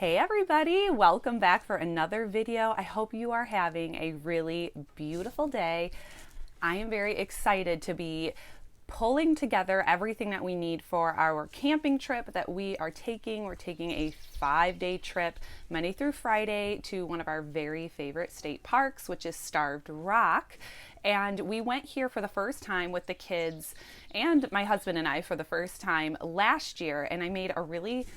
Hey everybody, welcome back for another video. I hope you are having a really beautiful day. I am very excited to be pulling together everything that we need for our camping trip that we are taking. We're taking a 5-day trip, Monday through Friday, to one of our very favorite state parks, which is Starved Rock. And we went here for the first time with the kids and my husband and I for the first time last year, and I made a really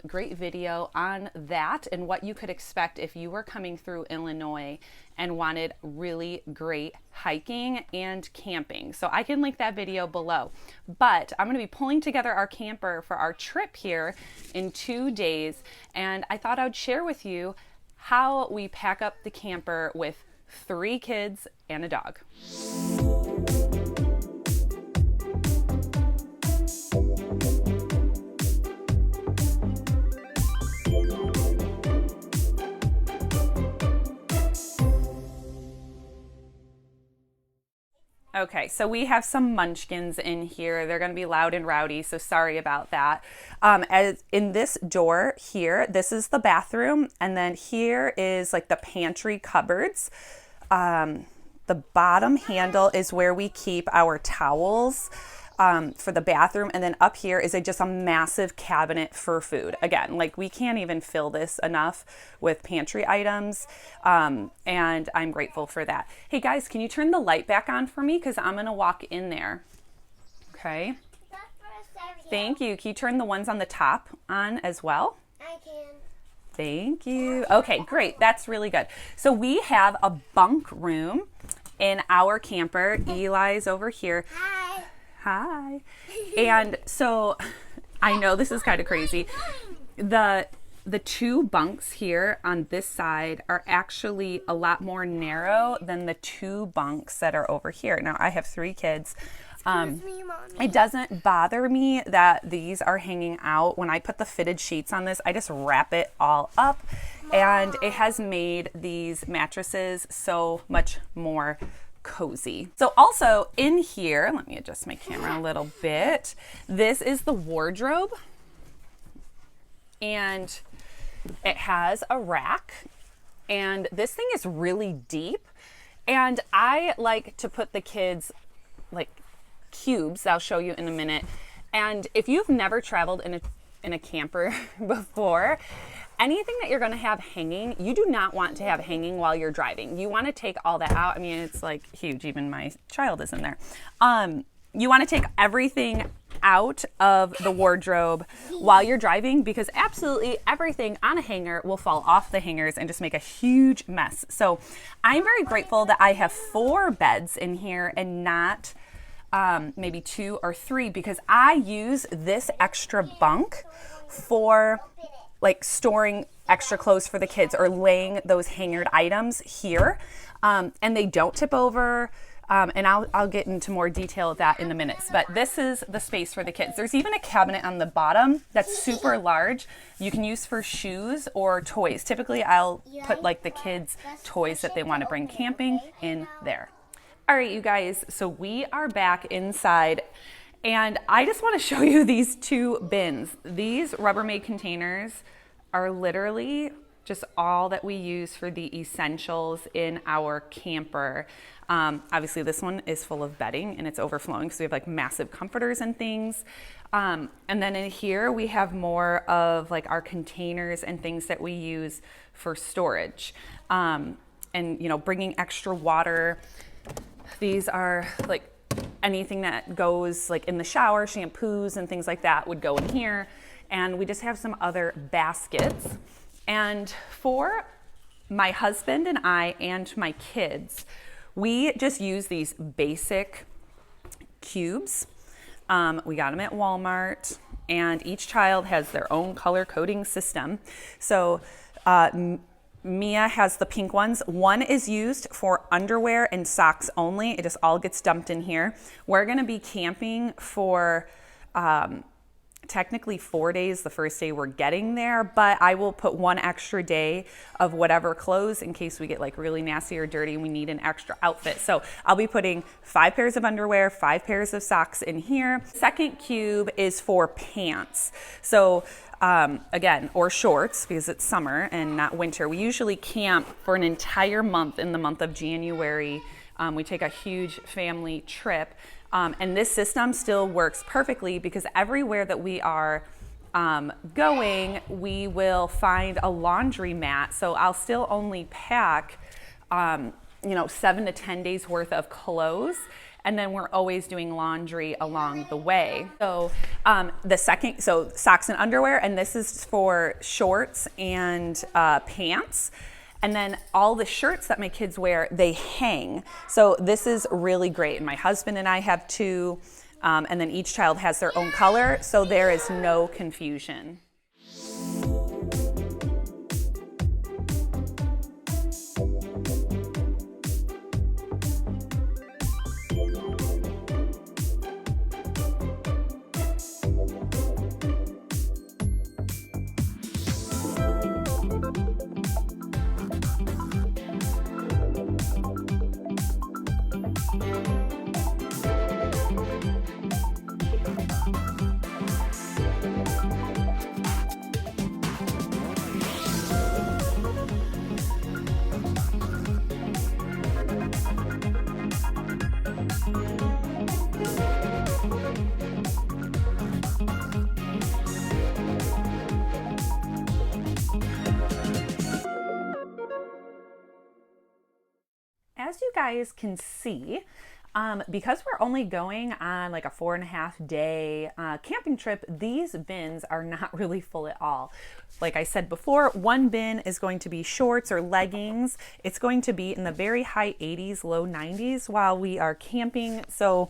great video on that and what you could expect if you were coming through Illinois and wanted really great hiking and camping. So I can link that video below. But I'm going to be pulling together our camper for our trip here in 2 days, and I thought I would share with you how we pack up the camper with 3 kids and a dog. Okay, so we have some munchkins in here. They're going to be loud and rowdy, so sorry about that. As in this door here, this is the bathroom, and then here is like the pantry cupboards. The bottom handle is where we keep our towels for the bathroom, and then up here is just a massive cabinet for food. Again, like we can't even fill this enough with pantry items, and I'm grateful for that. Hey guys, can you turn the light back on for me? Because I'm gonna walk in there. Okay. Thank you. Can you turn the ones on the top on as well? I can. Thank you. Okay, great. That's really good. So we have a bunk room in our camper. Eli's over here. Hi. Hi. And so I know this is kind of crazy. The 2 bunks here on this side are actually a lot more narrow than the 2 bunks that are over here. Now I have 3 kids. It doesn't bother me that these are hanging out. When I put the fitted sheets on this, I just wrap it all up, and it has made these mattresses so much more cozy. So also in here, let me adjust my camera a little bit. This is the wardrobe, and it has a rack, and this thing is really deep, and I like to put the kids like cubes. I'll show you in a minute. And if you've never traveled in a camper before, anything that you're going to have hanging, you do not want to have hanging while you're driving. You want to take all that out. I mean, it's like huge. Even my child is in there. You want to take everything out of the wardrobe while you're driving, because absolutely everything on a hanger will fall off the hangers and just make a huge mess. So I'm very grateful that I have 4 beds in here and not maybe 2 or 3, because I use this extra bunk for like storing extra clothes for the kids or laying those hangered items here, and they don't tip over, and I'll get into more detail of that in a minute. But this is the space for the kids. There's even a cabinet on the bottom that's super large. You can use for shoes or toys. Typically I'll put like the kids' toys that they want to bring camping in there. All right, you guys, so we are back inside, and I just want to show you these 2 bins. These Rubbermaid containers are literally just all that we use for the essentials in our camper. Obviously this one is full of bedding and it's overflowing, so we have like massive comforters and things. And then in here we have more of like our containers and things that we use for storage. And you know, bringing extra water. These are like anything that goes like in the shower, shampoos and things like that would go in here. And we just have some other baskets. And for my husband and I and my kids, we just use these basic cubes. We got them at Walmart, and each child has their own color coding system. So Mia has the pink ones. One is used for underwear and socks only. It just all gets dumped in here. We're going to be camping for technically 4 days. The first day we're getting there, but I will put 1 extra day of whatever clothes in case we get like really nasty or dirty and we need an extra outfit. So I'll be putting 5 pairs of underwear, 5 pairs of socks in here. Second cube is for pants. So again, or shorts because it's summer and not winter. We usually camp for an entire month in the month of January. We take a huge family trip. And this system still works perfectly because everywhere that we are going, we will find a laundry mat. So I'll still only pack, 7 to 10 days worth of clothes. And then we're always doing laundry along the way. So socks and underwear, and this is for shorts and pants. And then all the shirts that my kids wear, they hang. So this is really great. And my husband and I have two, and then each child has their own color, so there is no confusion. As you guys can see, because we're only going on like a 4.5 day camping trip, these bins are not really full at all. Like I said before, one bin is going to be shorts or leggings. It's going to be in the very high 80s, low 90s while we are camping. So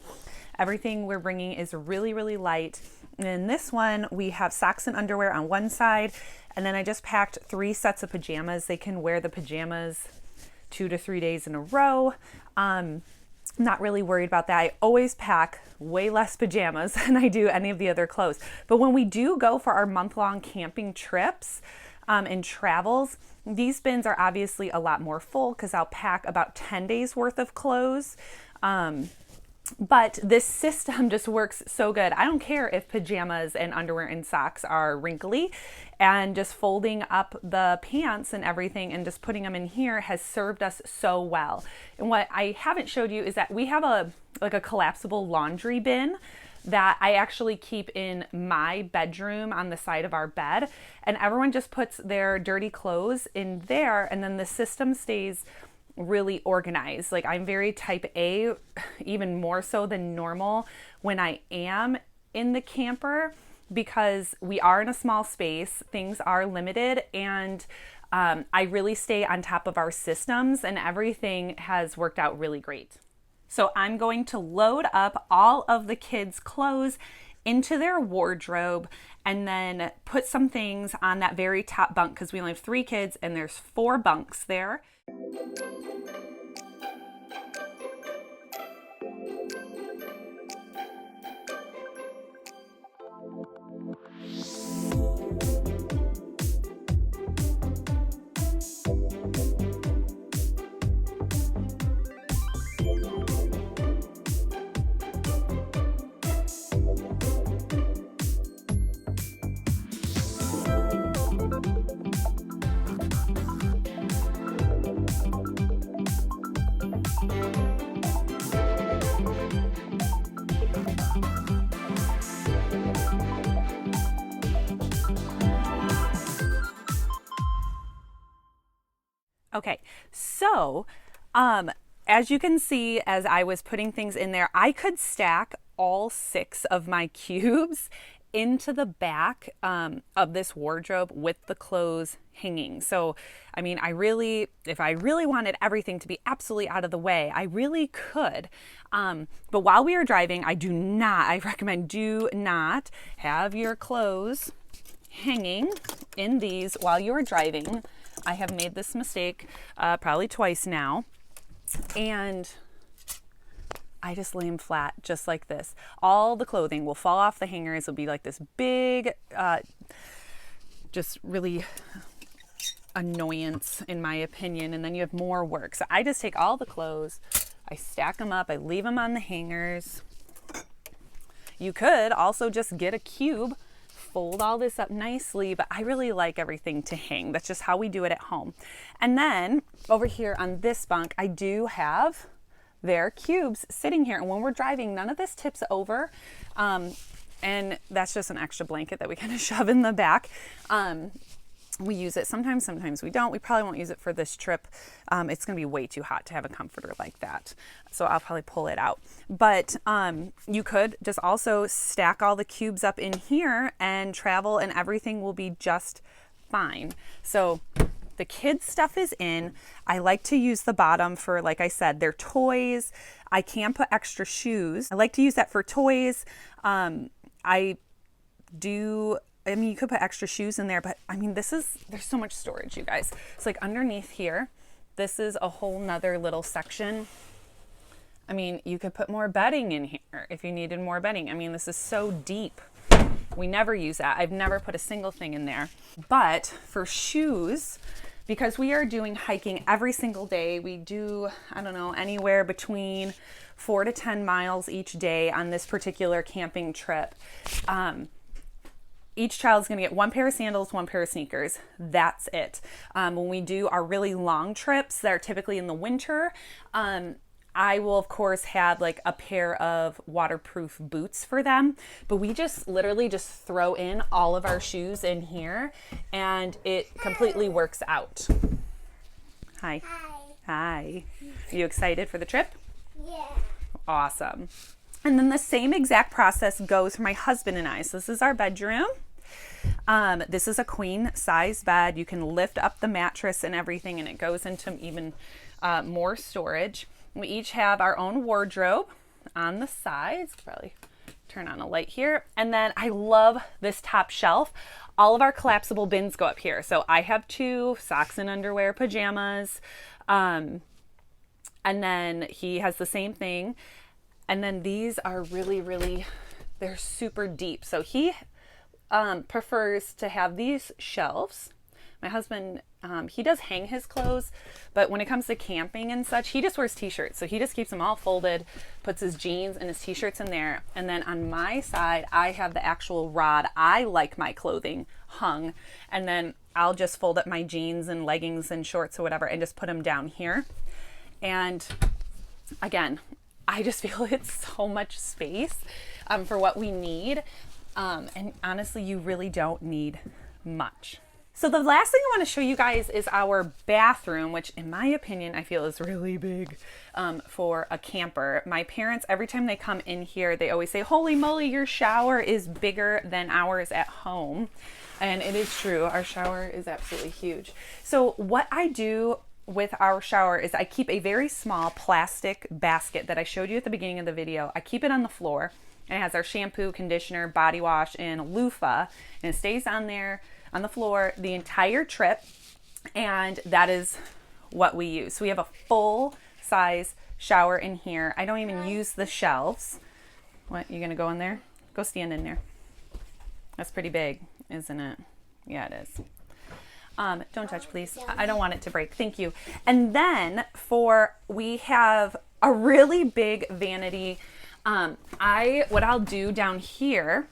everything we're bringing is really, really light. And in this one, we have socks and underwear on one side. And then I just packed 3 sets of pajamas. They can wear the pajamas 2 to 3 days in a row. Not really worried about that. I always pack way less pajamas than I do any of the other clothes. But when we do go for our month-long camping trips and travels, these bins are obviously a lot more full because I'll pack about 10 days worth of clothes. But this system just works so good. I don't care if pajamas and underwear and socks are wrinkly, and just folding up the pants and everything and just putting them in here has served us so well. And what I haven't showed you is that we have a collapsible laundry bin that I actually keep in my bedroom on the side of our bed, and everyone just puts their dirty clothes in there, and then the system stays really organized. Like, I'm very type A, even more so than normal when I am in the camper, because we are in a small space, things are limited, and I really stay on top of our systems, and everything has worked out really great. So I'm going to load up all of the kids' clothes into their wardrobe and then put some things on that very top bunk, because we only have 3 kids and there's 4 bunks there. Okay, so as you can see, as I was putting things in there, I could stack all 6 of my cubes into the back of this wardrobe with the clothes hanging. So, I mean, if I really wanted everything to be absolutely out of the way, I really could. But while we are driving, I recommend do not have your clothes hanging in these while you are driving. I have made this mistake probably twice now, and I just lay them flat just like this. All the clothing will fall off the hangers. It'll be like this big, just really annoyance in my opinion, and then you have more work. So I just take all the clothes, I stack them up, I leave them on the hangers. You could also just get a cube fold all this up nicely, but I really like everything to hang. That's just how we do it at home. And then over here on this bunk, I do have their cubes sitting here. And when we're driving, none of this tips over. And that's just an extra blanket that we kind of shove in the back. We use it sometimes we don't. We probably won't use it for this trip. It's going to be way too hot to have a comforter like that. So I'll probably pull it out. But you could just also stack all the cubes up in here and travel, and everything will be just fine. So the kids' stuff is in. I like to use the bottom for, like I said, their toys. I can put extra shoes. I like to use that for toys. I mean, you could put extra shoes in there, but I mean, there's so much storage, you guys. It's like underneath here, this is a whole nother little section. I mean, you could put more bedding in here if you needed more bedding. I mean, this is so deep. We never use that. I've never put a single thing in there. But for shoes, because we are doing hiking every single day, we do, I don't know, anywhere between 4 to 10 miles each day on this particular camping trip. Each child is going to get 1 pair of sandals, 1 pair of sneakers. That's it. When we do our really long trips that are typically in the winter, I will of course have like a pair of waterproof boots for them, but we just literally just throw in all of our shoes in here and it completely works out. Hi. Hi. Are you excited for the trip? Yeah. Awesome. And then the same exact process goes for my husband and I. So this is our bedroom. This is a queen size bed. You can lift up the mattress and everything, and it goes into even more storage. We each have our own wardrobe on the sides. Probably turn on a light here. And then I love this top shelf. All of our collapsible bins go up here. So I have 2 socks and underwear, pajamas. And then he has the same thing. And then these are really, they're super deep. So he prefers to have these shelves. My husband, he does hang his clothes, but when it comes to camping and such, he just wears t-shirts. So he just keeps them all folded, puts his jeans and his t-shirts in there. And then on my side, I have the actual rod. I like my clothing hung. And then I'll just fold up my jeans and leggings and shorts or whatever and just put them down here. And again, I just feel it's so much space for what we need. And honestly, you really don't need much. So the last thing I want to show you guys is our bathroom, which in my opinion, I feel is really big for a camper. My parents, every time they come in here, they always say, holy moly, your shower is bigger than ours at home. And it is true. Our shower is absolutely huge. So what I do with our shower is I keep a very small plastic basket that I showed you at the beginning of the video. I keep it on the floor, and it has our shampoo, conditioner, body wash, and loofah, and it stays on there on the floor the entire trip, and that is what we use. So we have a full size shower in here. I don't even use the shelves. What, you gonna go in there? Go stand in there. That's pretty big, isn't it? Yeah, it is. Don't touch, please. I don't want it to break. Thank you. And then we have a really big vanity. What I'll do down here,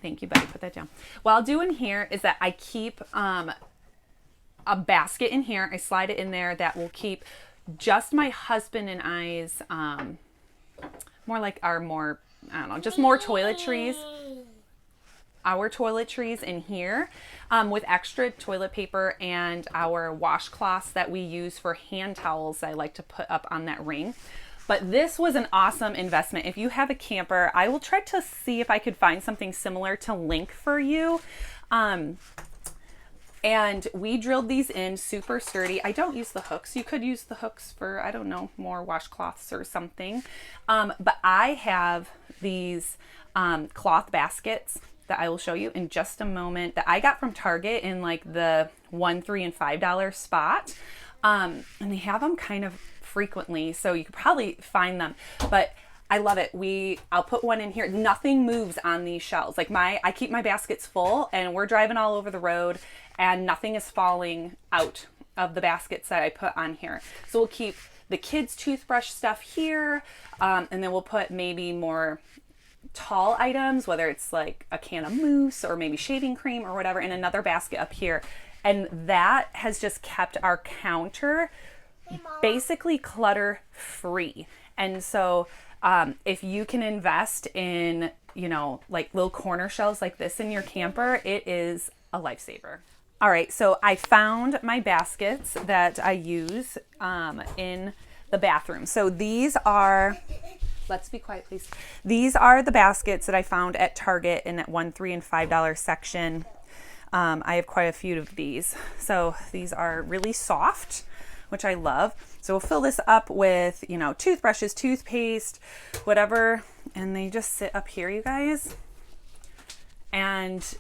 thank you, buddy, put that down. What I'll do in here is that I keep a basket in here. I slide it in there that will keep just my husband and I's, I don't know, just more toiletries. Our toiletries in here with extra toilet paper and our washcloths that we use for hand towels that I like to put up on that ring. But this was an awesome investment. If you have a camper, I will try to see if I could find something similar to link for you. And we drilled these in super sturdy. I don't use the hooks. You could use the hooks for, I don't know, more washcloths or something. But I have these cloth baskets that I will show you in just a moment that I got from Target in like the $1, $3, and $5 spot. And they have them kind of frequently, so you could probably find them, but I love it. I'll put one in here. Nothing moves on these shelves. Like I keep my baskets full, and we're driving all over the road and nothing is falling out of the baskets that I put on here. So we'll keep the kids' toothbrush stuff here. And then we'll put maybe more tall items, whether it's like a can of mousse or maybe shaving cream or whatever, in another basket up here. And that has just kept our counter basically clutter free. And so if you can invest in, you know, like little corner shelves like this in your camper, it is a lifesaver. All right, so I found my baskets that I use in the bathroom. So these are, let's be quiet, please. These are the baskets that I found at Target in that $1, $3, and $5 section. I have quite a few of these. So these are really soft, which I love. So we'll fill this up with, you know, toothbrushes, toothpaste, whatever. And they just sit up here, you guys. And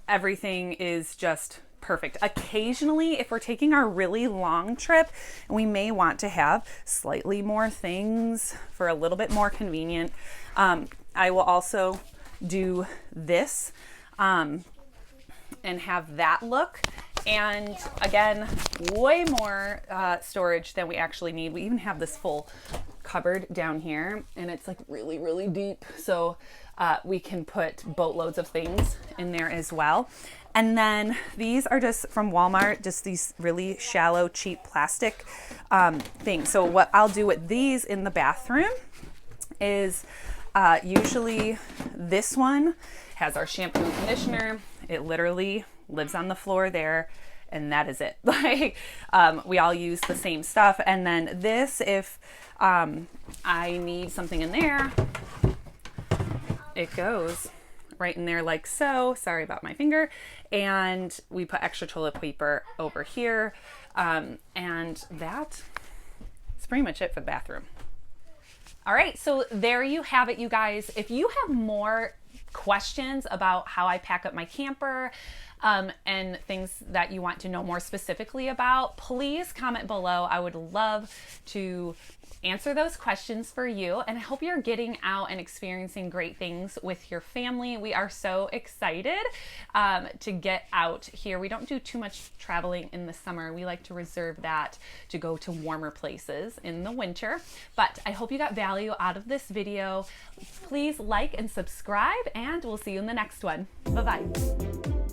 everything is just perfect. Occasionally, if we're taking our really long trip, we may want to have slightly more things for a little bit more convenient. I will also do this and have that look. And again, way more storage than we actually need. We even have this full cupboard down here, and it's like really, really deep. So we can put boatloads of things in there as well. And then these are just from Walmart, just these really shallow, cheap plastic things. So what I'll do with these in the bathroom is usually this one has our shampoo and conditioner. It literally lives on the floor there, and that is it. Like we all use the same stuff. And then this, if I need something in there, it goes right in there like so. Sorry about my finger. And we put extra toilet paper over here. And that is pretty much it for the bathroom. All right, so there you have it, you guys. If you have more questions about how I pack up my camper and things that you want to know more specifically about, please comment below. I would love to answer those questions for you, and I hope you're getting out and experiencing great things with your family. We are so excited to get out here. We don't do too much traveling in the summer. We like to reserve that to go to warmer places in the winter. But I hope you got value out of this video. Please like and subscribe, and we'll see you in the next one. Bye-bye.